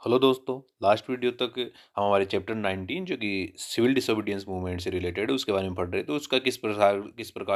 Hello दोस्तों। Last video तक हम हमारे चैप्टर 19 जो कि सिविल डिसोबीडियंस मूवमेंट से रिलेटेड है उसके बारे में पढ़ रहे थे। उसका किस प्रकार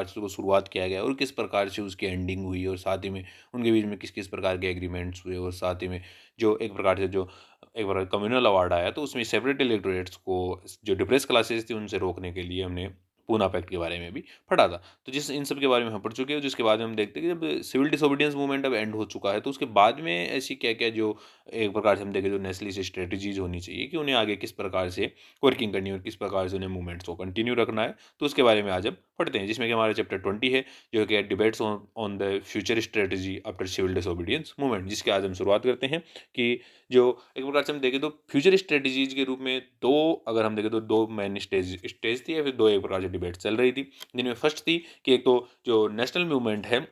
से उसको शुरुआत किया गया और किस प्रकार से उसकी एंडिंग हुई और साथ ही में उनके बीच में किस किस प्रकार के एग्रीमेंट्स हुए और साथ ही में जो एक प्रकार से जो एक प्रकार कम्युनल अवार्ड आया तो उसमें सेपरेट इलेक्टोरेट्स को जो डिप्रेस क्लासेस थी उनसे रोकने के लिए हमने पूना पैक्ट के बारे में भी पढ़ा था। तो जिस इन सब के बारे में हम पढ़ चुके हैं, जिसके बाद में हम देखते हैं कि जब सिविल डिसोबीडियंस मूवमेंट अब एंड हो चुका है तो उसके बाद में ऐसी क्या क्या जो एक प्रकार से हम देखें जो नेस्ली से स्ट्रेटजीज होनी चाहिए कि उन्हें आगे किस प्रकार से वर्किंग करनी है और किस प्रकार से उन्हें मूवमेंट्स को कंटिन्यू रखना है। तो उसके बारे में आज हम पढ़ते हैं, जिसमें कि हमारा चैप्टर 20 है जो कि debates on the future strategy after civil disobedience movement, जिसके आज हम शुरुआत करते हैं। कि जो एक प्रकार से हम देखें तो फ्यूचर स्ट्रेटजीज के रूप में दो, अगर हम देखें तो दो मेन स्टेज स्टेज थी या फिर दो एक प्रकार से डिबेट चल रही थी, जिनमें फर्स्ट थी कि एक तो जो नेशनल मूवमेंट है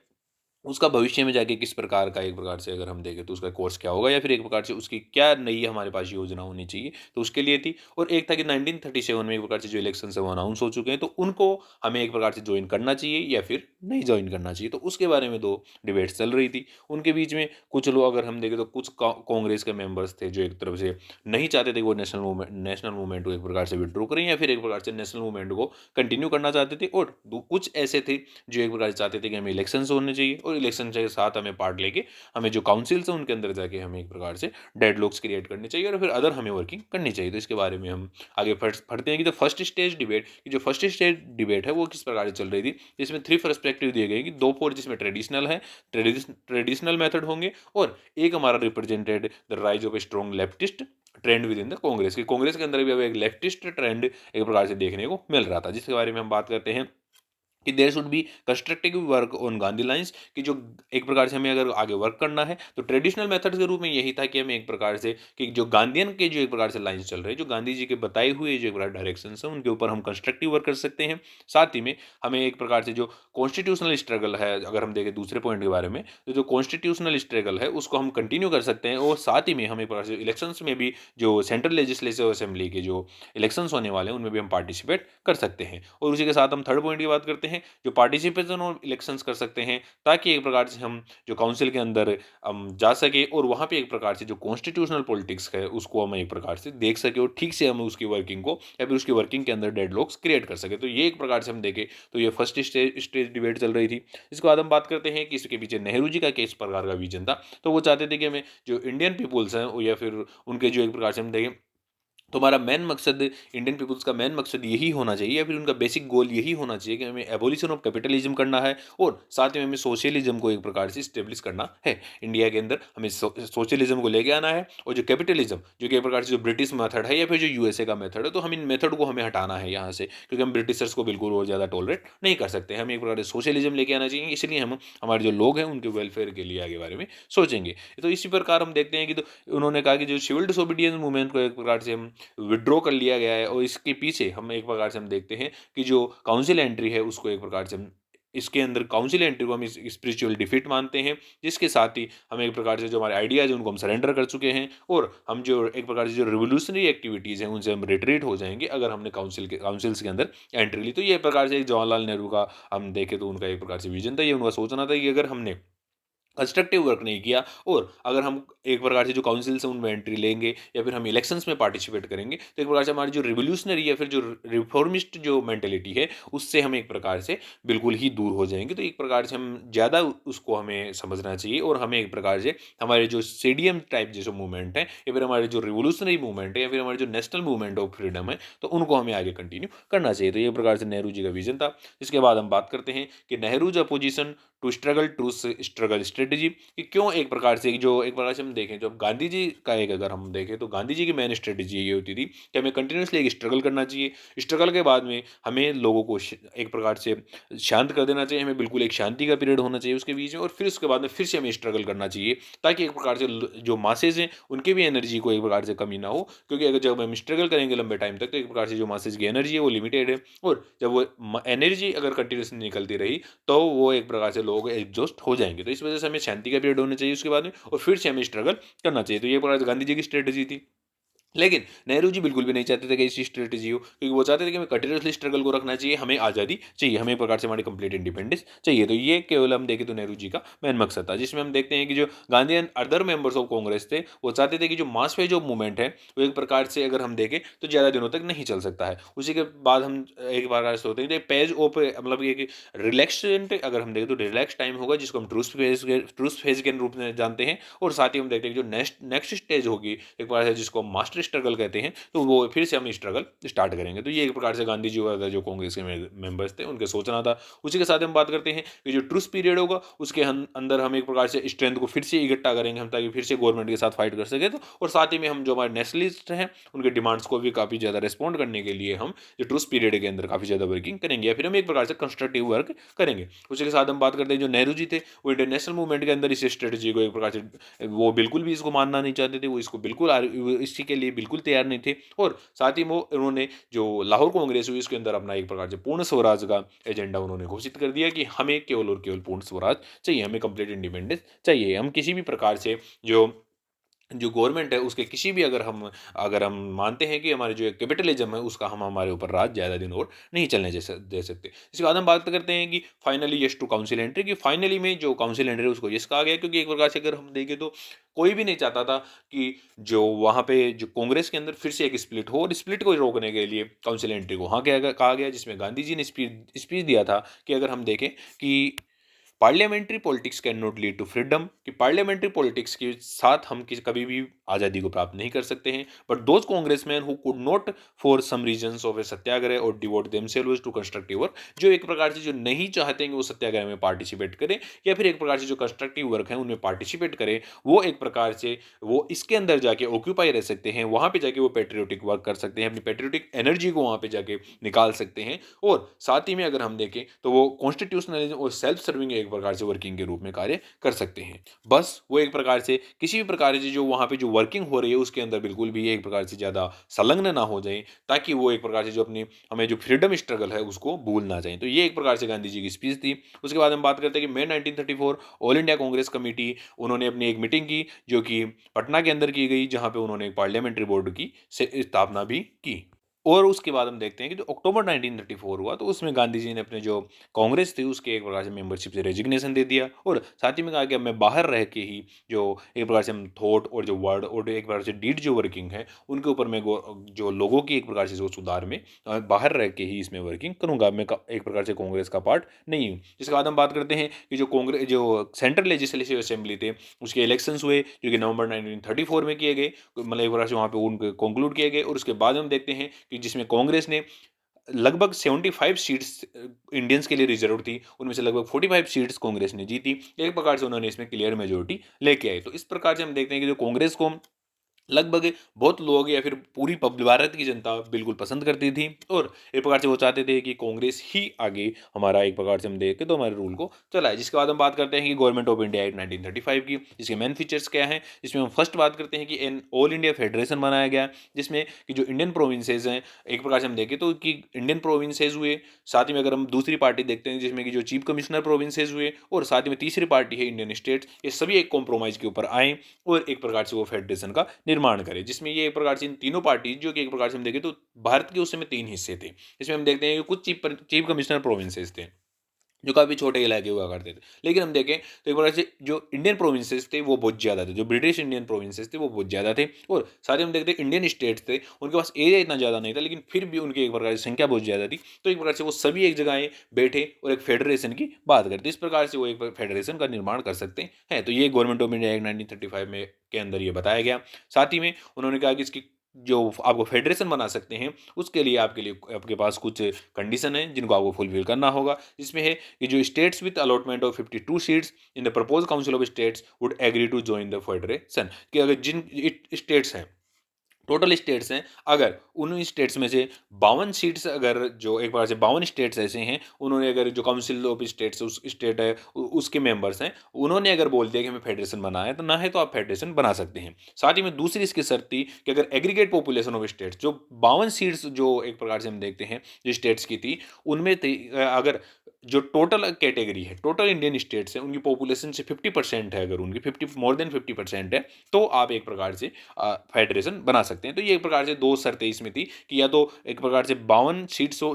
उसका भविष्य में जाके किस प्रकार का एक प्रकार से अगर हम देखें तो उसका कोर्स क्या होगा या फिर एक प्रकार से उसकी क्या नई हमारे पास योजना होनी चाहिए, तो उसके लिए थी। और एक था कि 1937 में एक प्रकार से जो इलेक्शन है वो अनाउंस हो चुके हैं तो उनको हमें एक प्रकार से ज्वाइन करना चाहिए या फिर नहीं ज्वाइन करना चाहिए, तो उसके बारे में दो डिबेट्स चल रही थी। उनके बीच में कुछ लोग अगर हम देखें तो कुछ कांग्रेस के मेंबर्स थे जो एक तरफ से नहीं चाहते थे कि वो नेशनल मूवमेंट को एक प्रकार से विड्रॉ करें या फिर एक प्रकार से नेशनल मूवमेंट को कंटिन्यू करना चाहते थे, और कुछ ऐसे थे जो एक प्रकार से चाहते थे कि हमें इलेक्शंस होने चाहिए और इलेक्शन के साथ हमें पार्ट लेके हमें जो काउंसिल्स हैं उनके अंदर जाके हमें एक प्रकार से डेडलॉक्स क्रिएट करने चाहिए और फिर अदर हमें वर्किंग करनी चाहिए। तो इसके बारे में हम आगे पढ़ते हैं कि जो फर्स्ट स्टेज डिबेट है वो किस प्रकार से चल रही थी, जिसमें थ्री पर्सपेक्टिव दिए गए कि दो फोर जिसमें ट्रेडिशनल है, ट्रेडिशनल मेथड होंगे, और एक हमारा represented the rise of a strong leftist trend with in the Congress के अंदर भी अब एक लेफ्टिस्ट ट्रेंड एक प्रकार से देखने को मिल रहा था, जिसके बारे में हम बात करते हैं कि there should be constructive work on Gandhi lines, कि जो एक प्रकार से हमें अगर आगे वर्क करना है तो ट्रेडिशनल मेथड्स के रूप में यही था कि हमें एक प्रकार से कि जो गांधीयन के जो एक प्रकार से लाइंस चल रहे हैं, जो गांधी जी के बताए हुए जो एक प्रकार डायरेक्शन है उनके ऊपर हम कंस्ट्रक्टिव वर्क कर सकते हैं। साथ ही में हमें एक प्रकार से जो कॉन्स्टिट्यूशनल स्ट्रगल है, अगर हम देखें दूसरे पॉइंट के बारे में, तो जो कॉन्स्टिट्यूशनल स्ट्रगल है उसको हम कंटिन्यू कर सकते हैं, और साथ ही में हम एक प्रकार से इलेक्शंस में भी जो सेंट्रल लेजिस्लेटिव असेंबली के जो इलेक्शंस होने वाले हैं उनमें भी हम पार्टिसिपेट कर सकते हैं। और उसी के साथ हम थर्ड पॉइंट की बात करते हैं, जो पार्टिसिपेशन और इलेक्शंस कर सकते हैं, ताकि एक प्रकार से हम जो काउंसिल के अंदर हम जा सके और वहाँ पे एक प्रकार से जो कॉन्स्टिट्यूशनल पॉलिटिक्स है उसको हम एक प्रकार से देख सके और ठीक से हम उसकी वर्किंग को या फिर उसकी वर्किंग के अंदर डेडलॉक्स क्रिएट कर सके। तो ये एक प्रकार से हम देखें तो ये फर्स्ट स्टेज डिबेट चल रही थी। इसके बाद हम बात करते हैं कि इसके पीछे नेहरू जी का किस प्रकार का विजन था। तो वो चाहते थे कि हमें जो इंडियन पीपुल्स हैं या फिर उनके जो एक प्रकार से हम देखें तो हमारा मेन मकसद, इंडियन पीपल्स का मेन मकसद यही होना चाहिए या फिर उनका बेसिक गोल यही होना चाहिए कि हमें एबोलिशन ऑफ कैपिटलिज्म करना है और साथ में हमें सोशलिज्म को एक प्रकार से स्टेब्लिश करना है। इंडिया के अंदर हमें सोशलिज्म को लेके आना है, और जो कैपिटलिज्म जो कि एक प्रकार से जो ब्रिटिश मेथड है या फिर जो यूएसए का मेथड है, तो हम इन मेथड को हमें हटाना है यहाँ से, क्योंकि हम ब्रिटिशर्स को बिल्कुल और ज़्यादा टॉलरेट नहीं कर सकते। हमें एक प्रकार से सोशलिज्म लेके आना चाहिए, इसलिए हम हमारे जो लोग हैं उनके वेलफेयर के लिए आगे बारे में सोचेंगे। तो इसी प्रकार हम देखते हैं कि तो उन्होंने कहा कि जो सिविल डिसोबीडियंस मूवमेंट को एक प्रकार से हम विड्रॉ कर लिया गया है, और इसके पीछे हम एक प्रकार से हम देखते हैं कि जो काउंसिल एंट्री है उसको एक प्रकार से हम इसके अंदर काउंसिल एंट्री को हम स्पिरिचुअल डिफीट मानते हैं, जिसके साथ ही हम एक प्रकार से जो हमारे आइडियाज हैं उनको हम सरेंडर कर चुके हैं, और हम जो एक प्रकार से जो रिवोल्यूशनरी एक्टिविटीज़ हैं उनसे हम रिट्रीट हो जाएंगे अगर हमने काउंसिल्स के अंदर एंट्री ली। तो ये एक प्रकार से एक जवाहरलाल नेहरू का हम देखें तो उनका एक प्रकार से विजन था, ये उनका सोचना था कि अगर हमने कंस्ट्रक्टिव वर्क नहीं किया और अगर हम एक प्रकार से जो काउंसिल्स हैं उनमें एंट्री लेंगे या फिर हम इलेक्शंस में पार्टिसिपेट करेंगे, तो एक प्रकार से हमारी जो रिवोल्यूशनरी या फिर जो रिफॉर्मिस्ट जो मेंटेलिटी है उससे हम एक प्रकार से बिल्कुल ही दूर हो जाएंगे। तो एक प्रकार से हम ज़्यादा उसको हमें समझना चाहिए, और हमें एक प्रकार से हमारे जो सीडीएम टाइप जैसे मूवमेंट है या फिर हमारे जो रिवोल्यूशनरी मूवमेंट है या फिर हमारे जो नेशनल मूवमेंट ऑफ फ्रीडम है, तो उनको हमें आगे कंटिन्यू करना चाहिए। तो ये प्रकार से नेहरू जी का विजन था। इसके बाद हम बात करते हैं कि Nehru's opposition to struggle strategy, कि क्यों एक प्रकार से जो एक प्रकार से हम देखें जब गांधी जी का एक अगर हम देखें तो गांधी जी की मेन स्ट्रेटजी ये होती थी कि हमें कंटिन्यूसली एक स्ट्रगल करना चाहिए। स्ट्रगल के बाद में हमें लोगों को एक प्रकार से शांत कर देना चाहिए, हमें बिल्कुल एक शांति का पीरियड होना चाहिए उसके बीच में, और फिर उसके बाद में फिर से हमें स्ट्रगल करना चाहिए, ताकि एक प्रकार से जो मासेज हैं उनके भी एनर्जी को एक प्रकार से कमी ना हो, क्योंकि अगर जब हम स्ट्रगल करेंगे लंबे टाइम तक तो एक प्रकार से जो मासेज की एनर्जी है वो लिमिटेड है, और जब वो एनर्जी अगर कंटिन्यूसली निकलती रही तो वो एक प्रकार से लोग एग्जॉस्ट हो जाएंगे। तो इस वजह से हमें शांति का पीरियड होना चाहिए उसके बाद में, और फिर से हमें स्ट्रगल करना चाहिए। तो ये प्रकार से गांधी जी की स्ट्रेटजी थी। लेकिन नेहरू जी बिल्कुल भी नहीं चाहते थे कि ऐसी स्ट्रेटेजी हो, क्योंकि वो चाहते थे कि हमें कंटिन्यूअसली स्ट्रगल को रखना चाहिए, हमें आज़ादी चाहिए, हमें एक प्रकार से हमारी कंप्लीट इंडिपेंडेंस चाहिए। तो ये केवल हम देखें तो नेहरू जी का मेन मकसद था, जिसमें हम देखते हैं कि जो Gandhi and other members of Congress थे, वो चाहते थे कि जो मार्क्सवादी जो मूवमेंट है, वो एक प्रकार से अगर हम देखें तो ज़्यादा दिनों तक नहीं चल सकता है। उसी के बाद हम एक प्रकार से होते हैं पेज ऑफ मतलब एक रिलैक्सेंट, अगर हम देखें तो रिलैक्स टाइम होगा, जिसको हम ट्रूस फेज के रूप में जानते हैं। और साथ ही हम देखते हैं कि जो नेक्स्ट नेक्स्ट स्टेज होगी एक प्रकार से, जिसको हम मास्टर स्ट्रगल कहते हैं, तो वो फिर से हम स्ट्रगल स्टार्ट करेंगे। तो ये एक प्रकार से गांधी जी वगैरह जो कांग्रेस के मेंबर्स थे उनके सोचना था। उसी के साथ हम बात करते हैं कि जो ट्रूस पीरियड होगा उसके अंदर हम एक प्रकार से स्ट्रेंथ को फिर से इकट्ठा करेंगे हम, ताकि फिर से गवर्नमेंट के साथ फाइट कर सके। तो और साथ ही में हम जो हमारे नेशनलिस्ट हैं उनके डिमांड्स को भी काफ़ी ज़्यादा रिस्पॉन्ड करने के लिए हम जो ट्रूस पीरियड के अंदर काफ़ी ज़्यादा वर्किंग करेंगे, या फिर हम एक प्रकार से कंस्ट्रक्टिव वर्क करेंगे। उसी के साथ हम बात करते हैं जो नेहरू जी थे, वो इंटरनेशनल मूवमेंट के अंदर इस स्ट्रेटजी को एक प्रकार से वो बिल्कुल भी इसको मानना नहीं चाहते थे, वो इसको बिल्कुल इसी के लिए बिल्कुल तैयार नहीं थे। और साथ ही वो उन्होंने जो लाहौर कांग्रेस हुई इसके अंदर अपना एक प्रकार से पूर्ण स्वराज का एजेंडा उन्होंने घोषित कर दिया कि हमें केवल और केवल पूर्ण स्वराज चाहिए, हमें कंप्लीट इंडिपेंडेंस चाहिए। हम किसी भी प्रकार से जो जो गवर्नमेंट है उसके किसी भी, अगर हम मानते हैं कि हमारे जो कैपिटलिज्म है उसका हम हमारे ऊपर राज ज़्यादा दिन और नहीं चलने जैसे दे सकते। इसके बाद हम बात करते हैं कि finally yes to council entry, कि फाइनली में जो काउंसिल एंट्री है उसको यस कहा गया, क्योंकि एक प्रकार से अगर हम देखें तो कोई भी नहीं चाहता था कि जो वहाँ पे जो कांग्रेस के अंदर फिर से एक स्प्लिट हो, और स्प्लिट को रोकने के लिए काउंसिल एंट्री को हाँ कहा गया, जिसमें गांधी जी ने स्पीच दिया था कि अगर हम देखें कि parliamentary politics cannot lead to freedom, कि पार्लियामेंट्री पॉलिटिक्स के साथ हम किसी कभी भी आज़ादी को प्राप्त नहीं कर सकते हैं। But those congressman who could not for some reasons of a satyagraha और devote themselves to constructive work, जो एक प्रकार से जो नहीं चाहते हैं कि वो सत्याग्रह में पार्टिसिपेट करें, या फिर एक प्रकार से जो कंस्ट्रक्टिव वर्क है उनमें पार्टिसिपेट करें, वो एक प्रकार से वो इसके अंदर जाके ऑक्यूपाई रह सकते हैं, वहाँ पे जाके वो पेट्रियोटिक वर्क कर सकते हैं, अपनी पेट्रियोटिक एनर्जी को वहाँ पे जाके निकाल सकते हैं। और साथ ही में अगर हम देखें तो वो कॉन्स्टिट्यूशनलिज्म और सेल्फ सर्विंग एक प्रकार से वर्किंग के रूप में कार्य कर सकते हैं। बस वो एक प्रकार से किसी भी प्रकार से जो वहाँ पे जो वर्किंग हो रही है उसके अंदर बिल्कुल भी एक प्रकार से ज़्यादा संलग्न ना हो जाए, ताकि वो एक प्रकार से जो अपनी हमें जो फ्रीडम स्ट्रगल है उसको भूल ना जाए। तो ये एक प्रकार से गांधी जी की स्पीच थी। उसके बाद हम बात करते हैं कि मई 1934 ऑल इंडिया कांग्रेस कमेटी, उन्होंने अपनी एक मीटिंग की जो कि पटना के अंदर की गई, जहाँ पे उन्होंने एक पार्लियामेंट्री बोर्ड की स्थापना भी की। और उसके बाद हम देखते हैं कि जो अक्टूबर 1934 हुआ, तो उसमें गांधी जी ने अपने जो कांग्रेस थी उसके एक प्रकार से मेंबरशिप से रेजिग्नेशन दे दिया, और साथ ही में कहा कि अब मैं बाहर रह के ही जो एक प्रकार से हम थॉट और जो वर्ड और एक प्रकार से डीड जो वर्किंग है उनके ऊपर मैं जो लोगों की एक प्रकार से जो सुधार में बाहर रह के ही इसमें वर्किंग करूंगा, मैं एक प्रकार से कांग्रेस का पार्ट नहीं हूँ। जिसके बाद हम बात करते हैं कि जो कांग्रेस जो सेंट्रल लेजिस्लेटिव असेंबली थे उसके इलेक्शंस हुए, जो कि नवंबर 1934 में किए गए, मतलब एक प्रकार से वहाँ पे उनके कंक्लूड किए गए। और उसके बाद हम देखते हैं कि जिसमें कांग्रेस ने लगभग 75 सीट्स इंडियंस के लिए रिजर्व थी, उनमें से लगभग 45 सीट्स कांग्रेस ने जीती। एक प्रकार से उन्होंने इसमें क्लियर मेजोरिटी लेके आए। तो इस प्रकार से हम देखते हैं कि जो कांग्रेस को लगभग बहुत लोग या फिर पूरी भारत की जनता बिल्कुल पसंद करती थी, और एक प्रकार से वो चाहते थे कि कांग्रेस ही आगे हमारा एक प्रकार से हम देख के तो हमारे रूल को चलाए। जिसके बाद हम बात करते हैं कि गवर्नमेंट ऑफ इंडिया एक्ट 1935 की, जिसके मेन फीचर्स क्या हैं। जिसमें हम फर्स्ट बात करते हैं कि एन ऑल इंडिया फेडरेशन बनाया गया, जिसमें कि जो इंडियन प्रोविंसेज हैं एक प्रकार से हम देखें तो कि इंडियन प्रोविंसेज हुए। साथ ही में अगर हम दूसरी पार्टी देखते हैं जिसमें कि जो चीफ कमिश्नर प्रोविंसेज हुए, और साथ ही में तीसरी पार्टी है इंडियन स्टेट्स, ये सभी एक कॉम्प्रोमाइज़ के ऊपर आए और एक प्रकार से वो फेडरेशन का निर्माण करे। जिसमें ये एक प्रकार से इन तीनों पार्टी जो कि एक प्रकार से हम देखें तो भारत के उस समय तीन हिस्से थे। इसमें हम देखते हैं कि कुछ चीफ कमिश्नर प्रोविंसेस थे जो काफ़ी छोटे इलाके हुआ करते थे। लेकिन हम देखें तो एक प्रकार से जो इंडियन प्रोविंसेस थे वो बहुत ज़्यादा थे, जो ब्रिटिश इंडियन प्रोविंसेस थे वो बहुत ज़्यादा थे। और साथ ही हम देखते हैं इंडियन स्टेट्स थे, उनके पास एरिया इतना ज़्यादा नहीं था, लेकिन फिर भी उनकी एक प्रकार से संख्या बहुत ज़्यादा थी। तो एक प्रकार से वो सभी एक जगह आए, बैठे और एक फेडरेशन की बात करते। इस प्रकार से वो एक फेडरेशन का निर्माण कर सकते हैं। तो ये गवर्नमेंट ऑफ इंडिया एक्ट 1935 में के अंदर ये बताया गया। साथ ही में उन्होंने कहा कि इसकी जो आपको फेडरेशन बना सकते हैं उसके लिए आपके पास कुछ कंडीशन है जिनको आपको फुलफिल करना होगा। जिसमें है कि जो states with allotment of 52 seats in the propose council of states would agree to join the federation, कि अगर जिन स्टेट्स हैं, टोटल स्टेट्स हैं, अगर उन स्टेट्स में से 52 सीट्स, अगर जो एक बार से 52 स्टेट्स ऐसे हैं उन्होंने अगर जो काउंसिल ऑफ स्टेट्स उस स्टेट है उसके मेंबर्स हैं, उन्होंने अगर बोल दिया कि हमें फेडरेशन बनाना है तो ना है तो आप फेडरेशन बना सकते हैं। साथ ही में दूसरी इसकी शर्त थी कि अगर एग्रीगेट पॉपुलेशन ऑफ स्टेट्स, जो 52 सीट्स जो एक प्रकार से हम देखते हैं जो स्टेट्स की थी उनमें अगर जो टोटल कैटेगरी है, टोटल इंडियन स्टेट्स हैं, उनकी पॉपुलेशन से 50% है, अगर उनकी 50 मोर देन 50% है, तो आप एक प्रकार से फेडरेशन बना सकते हैं। तो ये एक प्रकार से 2 शर्तें इसमें थी कि या तो एक प्रकार से 52 सीट्स हो,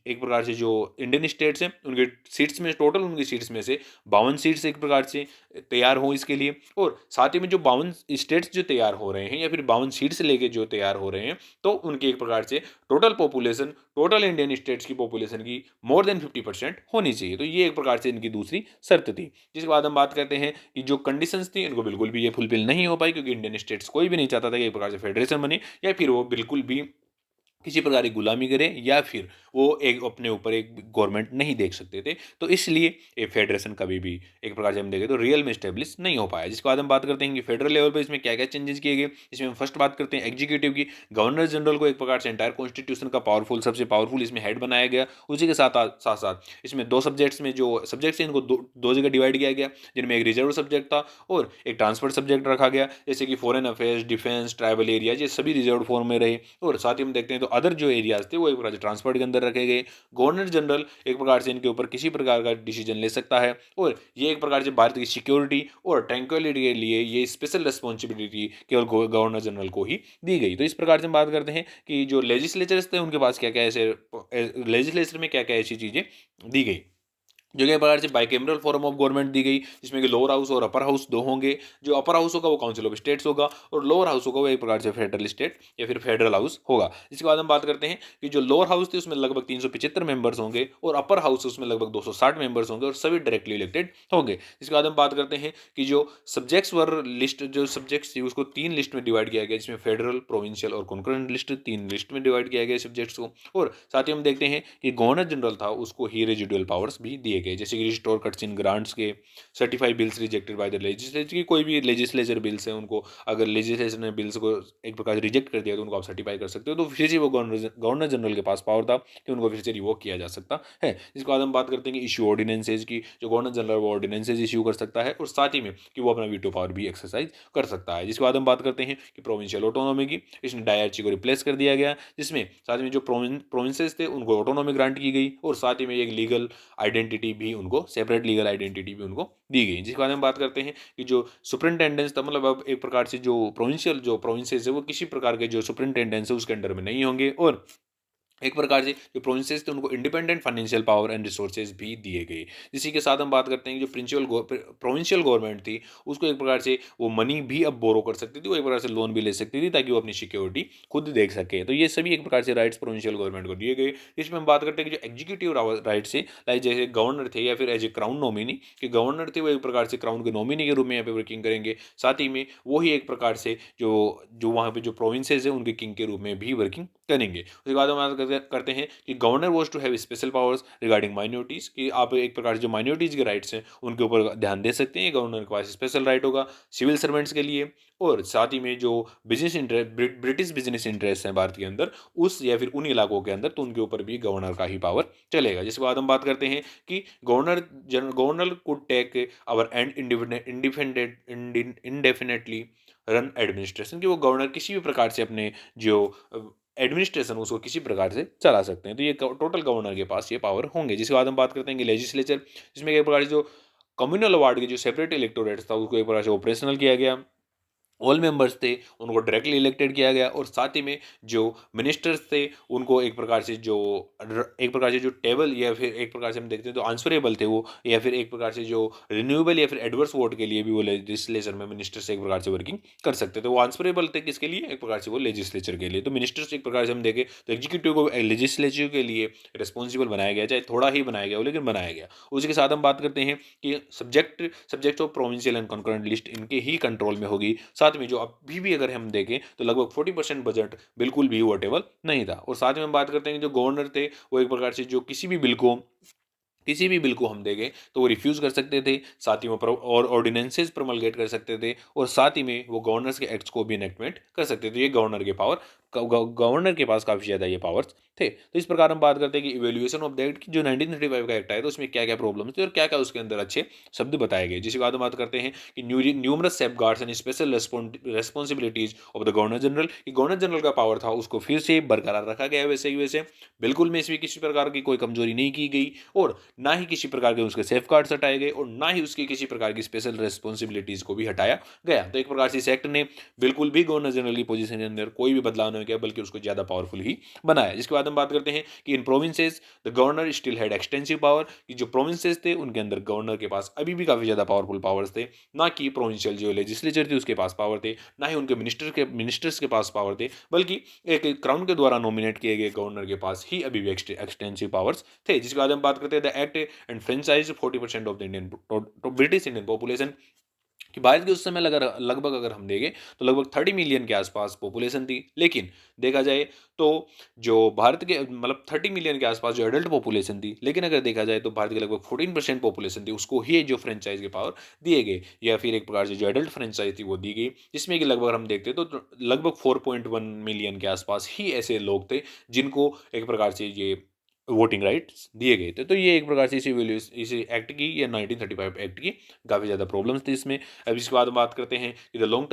एक प्रकार से जो इंडियन स्टेट्स हैं, उनके सीट्स में टोटल उनकी सीट्स में से 52 सीट्स एक प्रकार से तैयार हों इसके लिए, और साथ ही में जो 52 स्टेट्स जो तैयार हो रहे हैं या फिर 52 सीट्स लेके जो तैयार हो रहे हैं, तो उनकी एक प्रकार से total population, total Indian states की पॉपुलेशन की मोर देन 50% होनी चाहिए। तो ये एक प्रकार से इनकी दूसरी शर्त थी। जिसके बाद हम बात करते हैं कि जो कंडीशंस थी, इनको बिल्कुल भी ये फुलफिल नहीं हो पाई, क्योंकि इंडियन स्टेट्स कोई भी नहीं चाहता था कि एक प्रकार से फेडरेशन बने, या फिर वो बिल्कुल भी किसी प्रकार की गुलामी करे, या फिर वो एक अपने ऊपर एक गवर्नमेंट नहीं देख सकते थे। तो इसलिए ये फेडरेशन कभी भी एक प्रकार से हम देखें तो रियल में स्टेब्लिश नहीं हो पाया। जिसके बाद हम बात करते हैं कि फेडरल लेवल पर इसमें क्या क्या चेंजेस किए गए। इसमें हम फर्स्ट बात करते हैं एग्जीक्यूटिव की। गवर्नर जनरल को एक प्रकार से एंटायर कॉन्स्टिट्यूशन का पावरफुल, सबसे पावरफुल इसमें हेड बनाया गया। उसी के साथ साथ साथ इसमें दो सब्जेक्ट्स में जो सब्जेक्ट्स हैं, इनको दो जगह डिवाइड किया गया, जिनमें एक रिजर्व सब्जेक्ट था और एक ट्रांसफर सब्जेक्ट रखा गया। जैसे कि foreign affairs, defence, tribal areas, ये सभी रिजर्व फॉर्म में रहे। और साथ ही हम देखते हैं तो अदर जो एरियाज थे वो एक प्रकार से ट्रांसपोर्ट के अंदर रखे गए। गवर्नर जनरल एक प्रकार से इनके ऊपर किसी प्रकार का डिसीजन ले सकता है, और ये एक प्रकार से भारत की सिक्योरिटी और ट्रैंक्विलिटी के लिए ये स्पेशल रिस्पॉन्सिबिलिटी केवल गवर्नर जनरल को ही दी गई। तो इस प्रकार से हम बात करते हैं कि जो लेजिस्लेचर्स थे उनके पास क्या क्या ऐसे, लेजिस्लेचर में क्या क्या ऐसी चीज़ें दी गई, जो कि एक प्रकार से बाइकेमरल फॉर्म ऑफ गवर्नमेंट दी गई, जिसमें कि लोअर हाउस और अपर हाउस दो होंगे। जो अपर हाउस होगा वो काउंसिल ऑफ स्टेट्स होगा, और लोअर हाउस होगा वो एक प्रकार से फेडरल स्टेट या फिर फेडरल हाउस होगा। इसके बाद हम बात करते हैं कि जो लोअर हाउस थी उसमें लगभग 375 मेंबर्स होंगे, और अपर हाउस उसमें लगभग 260 मेंबर्स होंगे, और सभी डायरेक्टली इलेक्टेड होंगे। इसके बाद हम बात करते हैं कि जो सब्जेक्ट्स वर लिस्ट, जो सब्जेक्ट्स थी उसको 3 लिस्ट में डिवाइड किया गया, जिसमें फेडरल, प्रोविंशियल और कॉन्करेंट लिस्ट, 3 लिस्ट में डिवाइड किया गया सब्जेक्ट्स को। और साथ ही हम देखते हैं कि गवर्नर जनरल था उसको ही रेजिडुअल पावर्स भी दिए गए, जैसे कि रिस्टोर कट्स इन ग्रांट्स के, certify bills rejected by the legislature, की कोई भी लेजिस्लेचर बिल्स है उनको अगर लेजिस्लेचर ने बिल्स को एक प्रकार से रिजेक्ट कर दिया तो उनको आप सर्टिफाई कर सकते हो, तो फिर से वो गवर्नर जनरल के पास पावर था कि उनको फिर से रिवोक किया जा सकता है। इसके बाद हम बात करते हैं कि इशू ऑर्डिनेंसेज की। जो गवर्नर जनरल वो ऑर्डिनेंसेज इशू कर सकता है, और साथ ही में कि वो अपना वीटो पावर भी एक्सरसाइज कर सकता है। जिसके बाद हम बात करते हैं कि प्रोविंशियल ऑटोनॉमी की। इसने डायरची को रिप्लेस कर दिया गया, जिसमें साथ में जो प्रोविंसेस थे उनको ऑटोनॉमी ग्रांट की गई, और साथ ही में एक लीगल आइडेंटिटी भी उनको, सेपरेट लीगल आइडेंटिटी भी उनको दी गई। जिसके बारे में बात करते हैं कि जो सुपरिंटेंडेंस था, मतलब अब एक प्रकार से जो प्रोविंसेस है वो किसी प्रकार के जो सुपरिंटेंडेंस है उसके अंडर में नहीं होंगे, और एक प्रकार से जो प्रोविंसेस थे उनको independent financial power and resources भी दिए गए। इसी के साथ हम बात करते हैं कि जो प्रोविंशियल गवर्नमेंट थी उसको एक प्रकार से वो मनी भी अब बोरो कर सकती थी, वो एक प्रकार से लोन भी ले सकती थी, ताकि वो अपनी सिक्योरिटी खुद देख सके। तो ये सभी एक प्रकार से राइट्स प्रोविंशियल गवर्नमेंट को दिए गए। इसमें हम बात करते हैं कि जो एग्जीक्यूटिव राइट्स है, लाइक जैसे गवर्नर थे या फिर एज ए क्राउन नॉमिनी, कि गवर्नर थे वो एक प्रकार से क्राउन के नॉमिनी के रूप में यहाँ पे वर्किंग करेंगे। साथ ही में वही एक प्रकार से जो जो वहाँ पे जो प्रोविंसेस है उनके किंग के रूप में भी वर्किंग करेंगे। उसके बाद हम बात करते हैं कि governor was to have special powers regarding minorities, कि आप एक प्रकार जो माइनॉरिटीज़ के राइट्स हैं उनके ऊपर ध्यान दे सकते हैं। गवर्नर के पास स्पेशल राइट होगा सिविल सर्वेंट्स के लिए, और साथ ही में जो business interest, British business interest हैं भारत के अंदर, उस या फिर उन इलाकों के अंदर, तो उनके ऊपर भी गवर्नर का ही पावर चलेगा। जिसके बाद हम बात करते हैं कि governor could take over and indefinitely run administration, कि वो गवर्नर किसी भी प्रकार से अपने जो एडमिनिस्ट्रेशन उसको किसी प्रकार से चला सकते हैं। तो ये टोटल गवर्नर के पास ये पावर होंगे। जिसके बाद हम बात करते हैं कि लेजिस्लेचर, जिसमें एक प्रकार से जो कम्युनल अवार्ड के जो सेपरेट इलेक्टोरेट्स था उसको एक प्रकार से ऑपरेशनल किया गया। ऑल मेंबर्स थे उनको डायरेक्टली इलेक्टेड किया गया, और साथ ही में जो मिनिस्टर्स थे उनको एक प्रकार से जो टेबल या फिर एक प्रकार से हम देखते हैं तो आंसरेबल थे वो, या फिर एक प्रकार से जो रिन्यूएबल या फिर एडवर्स वोट के लिए भी वो लेजिस्लेचर में मिनिस्टर्स एक प्रकार से वर्किंग कर सकते थे। वो आंसरेबल थे किसके लिए, एक प्रकार से वो लेजिस्लेचर के लिए। तो मिनिस्टर्स एक प्रकार से हम देखें तो एग्जीक्यूटिव को लेजिस्लेचर के लिए रिस्पॉन्सिबल बनाया गया, चाहे थोड़ा ही बनाया गया हो लेकिन बनाया गया। उसी के साथ हम बात करते हैं कि subject of provincial and concurrent list इनके ही कंट्रोल में होगी। साथ में जो अभी भी अगर हम देखें तो लगभग 40% बजट बिल्कुल भी वोटेबल नहीं था। और साथ में हम बात करते हैं कि जो गवर्नर थे वो एक प्रकार से जो किसी भी बिल को हम देंगे तो वो रिफ्यूज़ कर सकते थे, साथ ही में और ऑर्डिनेंसेस प्रोमलगेट कर सकते थे, और साथ ही में वो गवर्नर्स के एक्ट्स को भी इनेक्टमेंट कर सकते थे। ये गवर्नर के पावर गवर्नर के पास काफ़ी ज़्यादा ये पावर्स थे। तो इस प्रकार हम बात करते हैं कि इवैल्यूएशन ऑफ द एक्ट की जो 1935 का एक्ट आया था उसमें क्या-क्या प्रॉब्लम्स थे और क्या-क्या उसके अंदर अच्छे शब्द बताए गए। जिसके बाद हम बात करते हैं कि numerous safeguards and special responsibilities of the governor general, कि गवर्नर जनरल का पावर था उसको फिर से बरकरार रखा गया वैसे ही वैसे, बिल्कुल में इसमें किसी प्रकार की कोई कमजोरी नहीं की गई और ना ही किसी प्रकार के उसके सेफगार्ड्स हटाए गए और ना ही उसकी किसी प्रकार की स्पेशल रिस्पांसिबिलिटीज को भी हटाया गया। तो एक प्रकार से इस एक्ट ने बिल्कुल भी गवर्नर जनरल की पोजीशन के अंदर कोई भी बदलाव नहीं किया बल्कि उसको ज्यादा पावरफुल ही बनाया। जिसके बाद हम बात करते हैं कि in provinces the governor still had extensive power, कि जो प्रोविंसेस थे उनके अंदर गवर्नर के पास अभी भी काफी ज्यादा पावरफुल पावर्स थे, ना कि प्रोविंशियल जो लेजिस्लेचर थी उसके पास पावर थे, ना ही उनके मिनिस्टर्स के पास पावर थे, बल्कि एक क्राउन के द्वारा नॉमिनेट किए गए गवर्नर के पास ही अभी भी एक्सटेंसिव पावर्स थे। जिसके बाद हम बात करते हैं the act and franchise 40% of the Indian British Indian population, कि भारत के उस समय लगभग अगर हम देखें तो लगभग 30 मिलियन के आसपास पॉपुलेशन थी। लेकिन देखा जाए तो जो भारत के मतलब 30 मिलियन के आसपास जो एडल्ट पॉपुलेशन थी, लेकिन अगर देखा जाए तो भारत की लगभग 14% पॉपुलेशन थी उसको ही जो फ्रेंचाइज के पावर दिए गए, या फिर एक प्रकार से जो एडल्ट फ्रेंचाइज थी वो दी गई, जिसमें कि लगभग हम देखते तो लगभग 4.1 मिलियन के आसपास ही ऐसे लोग थे जिनको एक प्रकार से ये वोटिंग राइट्स दिए गए थे। तो ये एक प्रकार से इसी एक्ट की या 1935 एक्ट की काफ़ी ज़्यादा प्रॉब्लम्स थी इसमें। अब इसके बाद हम बात करते हैं कि the long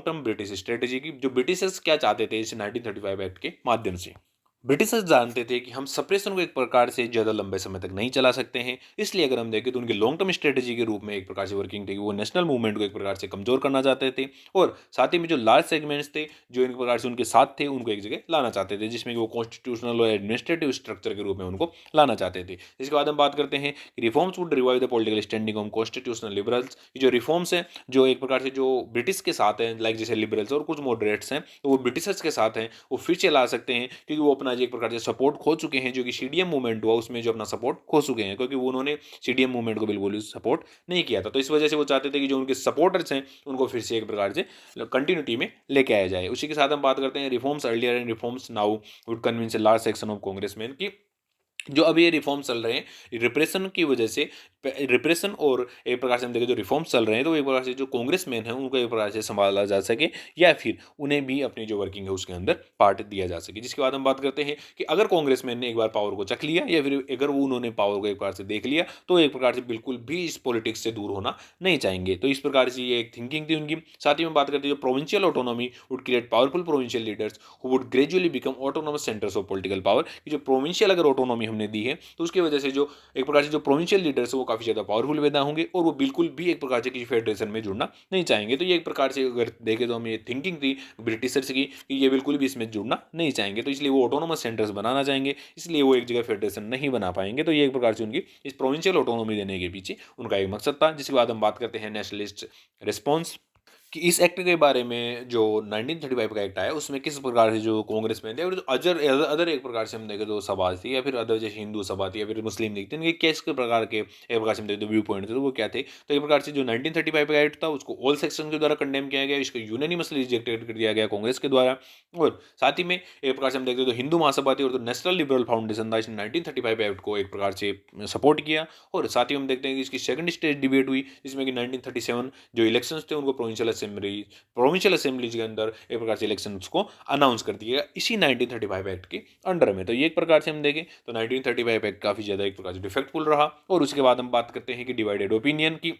term British strategy की, जो ब्रिटिशर्स क्या चाहते थे इस 1935 एक्ट के माध्यम से। ब्रिटिशर्स जानते थे कि हम सप्रेशन को एक प्रकार से ज़्यादा लंबे समय तक नहीं चला सकते हैं, इसलिए अगर हम देखें तो उनके लॉन्ग टर्म स्ट्रेटेजी के रूप में एक प्रकार से वर्किंग थी, वो नेशनल मूवमेंट को एक प्रकार से कमज़ोर करना चाहते थे और साथ ही में जो लार्ज सेगमेंट्स थे जो एक प्रकार से उनके साथ थे उनको एक जगह लाना चाहते थे, जिसमें कि वो कॉन्स्टिट्यूशनल और एडमिनिस्ट्रेटिव स्ट्रक्चर के रूप में उनको लाना चाहते थे। इसके बाद हम बात करते हैं कि reforms would revive the political standing of constitutional liberals, जो रिफॉर्म्स हैं जो एक प्रकार से जो ब्रिटिश के साथ हैं, लाइक जैसे लिबरल्स और कुछ मॉडरेट्स हैं तो वो ब्रिटिशर्स के साथ हैं, वो फिर से ला सकते हैं, क्योंकि वो अपना जो एक प्रकार से सपोर्ट खो चुके हैं, जो कि सीडीएम मूवमेंट हुआ उसमें जो अपना सपोर्ट खो चुके हैं, क्योंकि वो उन्होंने सीडीएम मूवमेंट को बिल्कुल सपोर्ट नहीं किया था। तो इस वजह से वो चाहते थे कि जो उनके सपोर्टर्स हैं उनको फिर से एक प्रकार से कंटिन्यूटी में लेके आया जाए। उसी के साथ हम बात करते हैं reforms earlier and reforms now would convince a large section of congressman की, जो अभी ये रिफॉर्म्स चल रहे हैं रिप्रेशन की वजह से, रिप्रेशन और एक प्रकार से हम देखें जो रिफॉर्म्स चल रहे हैं तो एक प्रकार से जो कांग्रेसमैन है उनको एक प्रकार से संभाला जा सके या फिर उन्हें भी अपनी जो वर्किंग है उसके अंदर पार्ट दिया जा सके। जिसके बाद हम बात करते हैं कि अगर कांग्रेसमैन ने एक बार पावर को चख लिया या फिर अगर वो उन्होंने पावर को एक प्रकार से देख लिया तो एक प्रकार से बिल्कुल भी इस पॉलिटिक्स से दूर होना नहीं चाहेंगे। तो इस प्रकार से ये एक थिंकिंग थी उनकी। साथ ही में बात करते हैं जो provincial autonomy would create powerful provincial leaders who would gradually become autonomous centres of political power, कि जो प्रोविंशियल अगर ऑटोनॉमी हमने दी है तो उसकी वजह से जो एक प्रकार से जो प्रोविंशियल लीडर्स है वो काफ़ी ज़्यादा पावरफुल पैदा होंगे और वो बिल्कुल भी एक प्रकार से किसी फेडरेशन में जुड़ना नहीं चाहेंगे। तो ये एक प्रकार से अगर देखें तो हम ये थिंकिंग थी ब्रिटिशर्स की कि ये बिल्कुल भी इसमें जुड़ना नहीं चाहेंगे, तो इसलिए वो ऑटोनोमस सेंटर्स बनाना चाहेंगे, इसलिए वो एक जगह फेडरेशन नहीं बना पाएंगे। तो ये एक प्रकार से उनकी इस प्रोविंशियल ऑटोनॉमी देने के पीछे उनका एक मकसद था। जिसके बाद हम बात करते हैं नेशनलिस्ट रिस्पॉन्स, कि इस एक्ट के बारे में जो 1935 का एक्ट आया उसमें किस प्रकार से जो कांग्रेसमैन थे और जो अदर एक प्रकार से हम देखें तो सभा थी या फिर अदर जैसे हिंदू सभा थी या फिर मुस्लिम लीग थी, इनके किस प्रकार के एक प्रकार से हम देखें तो व्यू पॉइंट थे तो वो क्या थे। तो एक प्रकार से जो 1935 का एक्ट था उसको ऑल सेक्शन के द्वारा कंडेम किया गया, इसको यूनानिमसली रिजेक्टेड कर दिया गया कांग्रेस के द्वारा। और साथ ही में एक प्रकार से हम देखते तो हिंदू महासभा थी और तो नेशनल लिबरल फाउंडेशन था इसने 1935 एक्ट को एक प्रकार से सपोर्ट किया। और साथ ही हम देखते हैं कि इसकी सेकंड स्टेज डिबेट हुई जिसमें कि 1937 जो इलेक्शंस थे उनको प्रोविंशियल असेंबलीज के अंदर एक प्रकार से इलेक्शंस को अनाउंस कर दिया इसी 1935 एक्ट के अंडर में। तो ये एक प्रकार से हम देखें तो 1935 एक्ट काफ़ी ज़्यादा एक प्रकार से डिफेक्टफुल रहा। और उसके बाद हम बात करते हैं कि डिवाइडेड ओपिनियन की।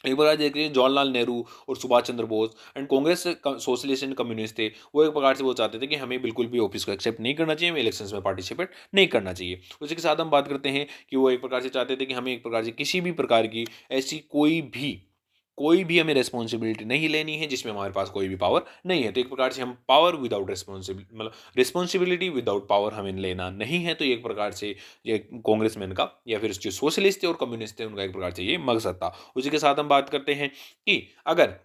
एक बार देखिए जवाहरलाल नेहरू और Subhash Chandra Bose and Congress socialist and communist थे, वो एक प्रकार से वो चाहते थे कि हमें बिल्कुल भी ऑफिस को एक्सेप्ट नहीं करना चाहिए, हमें इलेक्शंस में पार्टिसिपेट नहीं करना चाहिए। उसी के साथ हम बात करते हैं कि वो एक प्रकार से चाहते थे कि हमें एक प्रकार से किसी भी प्रकार की ऐसी कोई भी हमें रेस्पॉन्सिबिलिटी नहीं लेनी है जिसमें हमारे पास कोई भी पावर नहीं है। तो एक प्रकार से हम पावर विदाउट रिस्पॉन्सिबिलिटी मतलब रिस्पॉन्सिबिलिटी विदाउट पावर हमें लेना नहीं है। तो ये एक प्रकार से ये कांग्रेसमैन का या फिर जो सोशलिस्ट थे और कम्युनिस्ट थे उनका एक प्रकार से ये मकसद था। उसी के साथ हम बात करते हैं कि अगर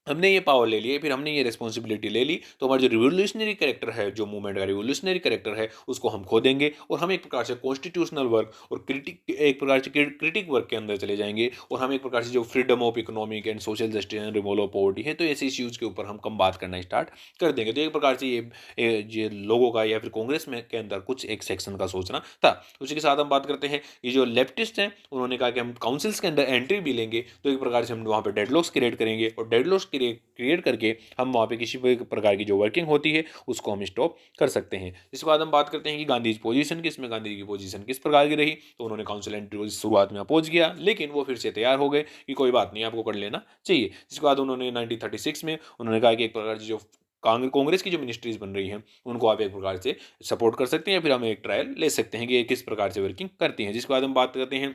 हमने ये पावर ले लिए फिर हमने ये रिस्पॉन्सिबिलिटी ले ली तो हमारा जो रिवोल्यूशनरी कैरेक्टर है, जो मूवमेंट का रिवोल्यूशनरी कैरेक्टर है उसको हम खो देंगे और हम एक प्रकार से कॉन्स्टिट्यूशनल वर्क और एक प्रकार से क्रिटिक वर्क के अंदर चले जाएंगे और हम एक प्रकार से जो freedom of economic and social justice and removal of poverty है तो ऐसे इश्यूज़ के ऊपर हम कम बात करना स्टार्ट कर देंगे। तो एक प्रकार से ये लोगों का या फिर कांग्रेस में के अंदर कुछ एक सेक्शन का सोचना था। उसी के साथ हम बात करते हैं ये जो लेफ्टिस्ट हैं उन्होंने कहा कि हम काउंसिल्स के अंदर एंट्री भी लेंगे तो एक प्रकार से हम वहाँ पर डेडलॉक्स क्रिएट करेंगे और डेडलॉक्स क्रिएट करके हम वहाँ पे किसी भी प्रकार की जो वर्किंग होती है उसको हम स्टॉप कर सकते हैं। इसके बाद हम बात करते हैं कि गांधी जी पोजीशन किसमें, गांधी जी की पोजीशन किस प्रकार की रही। तो उन्होंने काउंसिल एंट्री शुरुआत में अपोज किया, लेकिन वो फिर से तैयार हो गए कि कोई बात नहीं, आपको कर लेना चाहिए। जिसके बाद उन्होंने 1936 में उन्होंने कहा कि एक प्रकार से जो कांग्रेस की जो मिनिस्ट्रीज बन रही हैं उनको आप एक प्रकार से सपोर्ट कर सकते हैं, या फिर हम एक ट्रायल ले सकते हैं कि ये किस प्रकार से वर्किंग करती हैं। जिसके बाद हम बात करते हैं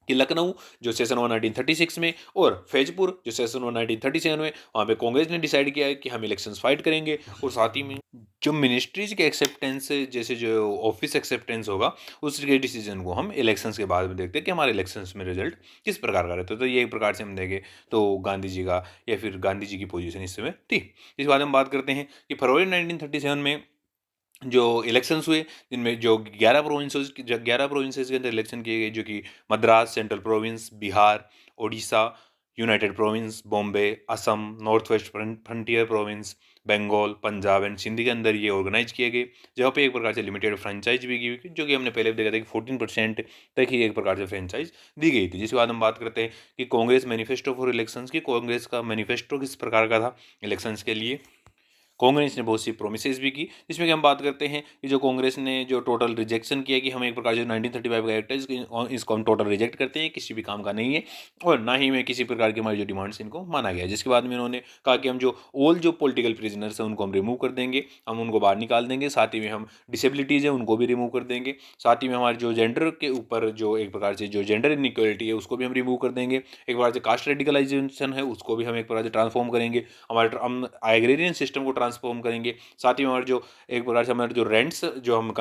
कि लखनऊ जो सेशन हुआ 1936 में, और फैजपुर जो सेशन हुआ 1937 में, वहाँ पे कांग्रेस ने डिसाइड किया है कि हम इलेक्शंस फाइट करेंगे। और साथ ही में जो मिनिस्ट्रीज के एक्सेप्टेंस, जैसे जो ऑफिस एक्सेप्टेंस होगा, उसके डिसीजन को हम इलेक्शंस के बाद में देखते हैं कि हमारे इलेक्शंस में रिजल्ट किस प्रकार का रहता है। तो ये एक प्रकार से हम देखें तो गांधी जी का, या फिर गांधी जी की पोजीशन इस समय थी। इस बाद हम बात करते हैं कि फरवरी 1937 में जो इलेक्शंस हुए, जिनमें जो 11 प्रोविंसेस के अंदर इलेक्शन किए गए, जो कि Madras, central province, Bihar, Odisha, united province, Bombay, Assam, north west frontier province, Bengal, Punjab and Sindh के अंदर ये ऑर्गेनाइज किए गए, जहाँ पे एक प्रकार से लिमिटेड फ्रेंचाइज भी की हुई, जो कि हमने पहले भी देखा था कि 14% तक ही एक प्रकार से फ्रेंचाइज दी गई थी। जिसके बाद हम बात करते हैं कि कांग्रेस मैनिफेस्टो फॉर इलेक्शंस की, कांग्रेस का मैनिफेस्टो किस प्रकार का था इलेक्शंस के लिए। कांग्रेस ने बहुत सी प्रोमिसेस भी की, जिसमें कि हम बात करते हैं कि जो कांग्रेस ने जो टोटल रिजेक्शन किया कि हम एक प्रकार से 1935 का एक्ट है इसको हम टोटल रिजेक्ट करते हैं, किसी भी काम का नहीं है, और ना ही में किसी प्रकार की हमारी जो डिमांड्स इनको माना गया है। जिसके बाद में उन्होंने कहा कि हम जो पॉलिटिकल प्रिजनर्स हैं उनको हम रिमूव कर देंगे, हम उनको बाहर निकाल देंगे, साथ ही में हम डिसेबिलिटीज़ हैं उनको भी रिमूव कर देंगे, साथ ही में हमारे जो जेंडर के ऊपर जो एक प्रकार से जो जेंडर इनइक्वालिटी है उसको भी हम रिमूव कर देंगे, एक प्रकार से कास्ट रेडिकलाइजेशन है उसको भी हम एक प्रकार से ट्रांसफॉर्म करेंगे, हम एग्रेरियन सिस्टम को ट्रांसफॉर्म करेंगे, साथ ही हमारे जो एक प्रकार से हमारे जो रेंट्स जो हम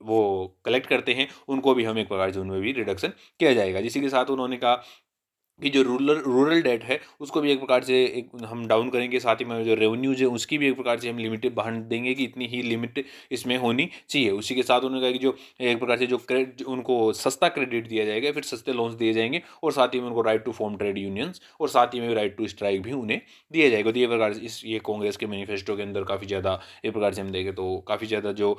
वो कलेक्ट करते हैं उनको भी हम एक प्रकार से उनमें भी रिडक्शन किया जाएगा। जिसी के साथ उन्होंने कहा कि जो रूरल डेट है उसको भी एक प्रकार से एक हम डाउन करेंगे, साथ ही में जो रेवेन्यूज है उसकी भी एक प्रकार से हम लिमिटेड बढ़ा देंगे कि इतनी ही लिमिट इसमें होनी चाहिए। उसी के साथ उन्होंने कहा कि जो एक प्रकार से जो उनको सस्ता क्रेडिट दिया जाएगा, फिर सस्ते लोन्स दिए जाएंगे, और साथ ही में उनको right to form trade unions, और साथ ही में राइट टू स्ट्राइक भी उन्हें दिया जाएगा। तो ये प्रकार से ये कांग्रेस के मैनिफेस्टो के अंदर काफ़ी ज़्यादा एक प्रकार से हम देखें तो काफ़ी ज़्यादा जो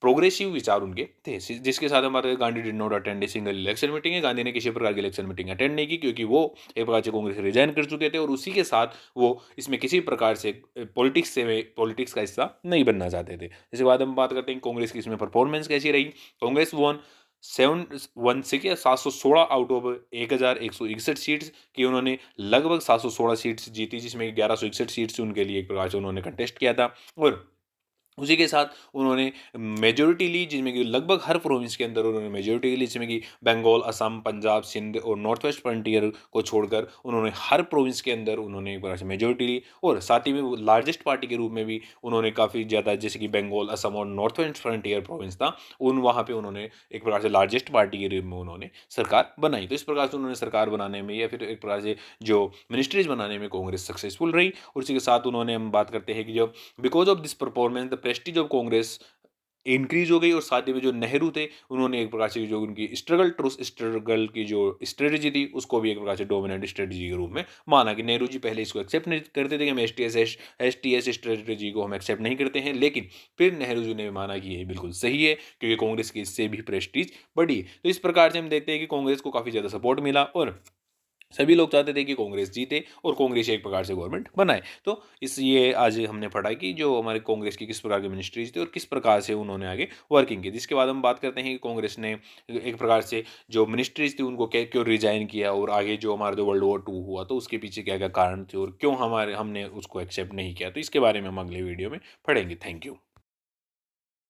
प्रोग्रेसिव विचार उनके थे। जिसके साथ हमारे Gandhi did not attend a single election meeting है, गांधी ने किसी प्रकार की इलेक्शन मीटिंग अटेंड नहीं की, क्योंकि वो एक प्रकार से कांग्रेस से रिजाइन कर चुके थे, और उसी के साथ वो इसमें किसी प्रकार से पॉलिटिक्स का हिस्सा नहीं बनना चाहते थे। इसके बाद हम बात करते हैं कांग्रेस की इसमें परफॉर्मेंस कैसी रही। Congress one 716 out of 1161 seats की उन्होंने लगभग 716 सीट्स जीती, जिसमें 1161 सीट्स उनके लिए एक प्रकार से उन्होंने कंटेस्ट किया था, और उसी के साथ उन्होंने मेजॉरिटी ली, जिसमें कि लगभग हर प्रोविंस के अंदर उन्होंने मेजॉरिटी ली, जिसमें कि बंगाल, असम, पंजाब, सिंध और नॉर्थ वेस्ट फ्रंटियर को छोड़कर उन्होंने हर प्रोविंस के अंदर उन्होंने एक प्रकार से मेजॉरिटी ली, और साथ ही में वो लार्जेस्ट पार्टी के रूप में भी उन्होंने काफ़ी ज़्यादा, जैसे कि बंगाल, असम और नॉर्थ वेस्ट फ्रंटियर प्रोविंस था, वहाँ पर उन्होंने एक प्रकार से लार्जेस्ट पार्टी के रूप में उन्होंने सरकार बनाई। तो इस प्रकार से उन्होंने सरकार बनाने में, या फिर एक प्रकार से जो मिनिस्ट्रीज बनाने में कांग्रेस सक्सेसफुल रही। और इसी के साथ उन्होंने, हम बात करते हैं कि जो because of this performance the Prestige of Congress increase हो गई, और साथ ही में जो नेहरू थे उन्होंने एक प्रकार से जो उनकी स्ट्रगल की जो स्ट्रेटजी थी उसको भी एक प्रकार से डोमिनेंट स्ट्रेटजी के रूप में माना, कि नेहरू जी पहले इसको एक्सेप्ट नहीं करते थे कि हम एस टी एस स्ट्रेटजी को हम एक्सेप्ट नहीं करते हैं, लेकिन फिर नेहरू जी ने माना कि ये बिल्कुल सही है, क्योंकि कांग्रेस की इससे भी प्रेस्टीज बढ़ी। तो इस प्रकार से हम देखते हैं कि कांग्रेस को काफ़ी ज़्यादा सपोर्ट मिला, और सभी लोग चाहते थे कि कांग्रेस जीते और कांग्रेस एक प्रकार से गवर्नमेंट बनाए। तो इस ये आज हमने पढ़ा कि जो हमारे कांग्रेस की किस प्रकार की मिनिस्ट्रीज थी और किस प्रकार से उन्होंने आगे वर्किंग की। जिसके बाद हम बात करते हैं कि कांग्रेस ने एक प्रकार से जो मिनिस्ट्रीज थी उनको क्यों रिजाइन किया, और आगे जो हमारा जो वर्ल्ड वॉर 2 हुआ तो उसके पीछे क्या क्या कारण थे, और क्यों हमने उसको एक्सेप्ट नहीं किया। तो इसके बारे में हम अगले वीडियो में पढ़ेंगे। Thank you.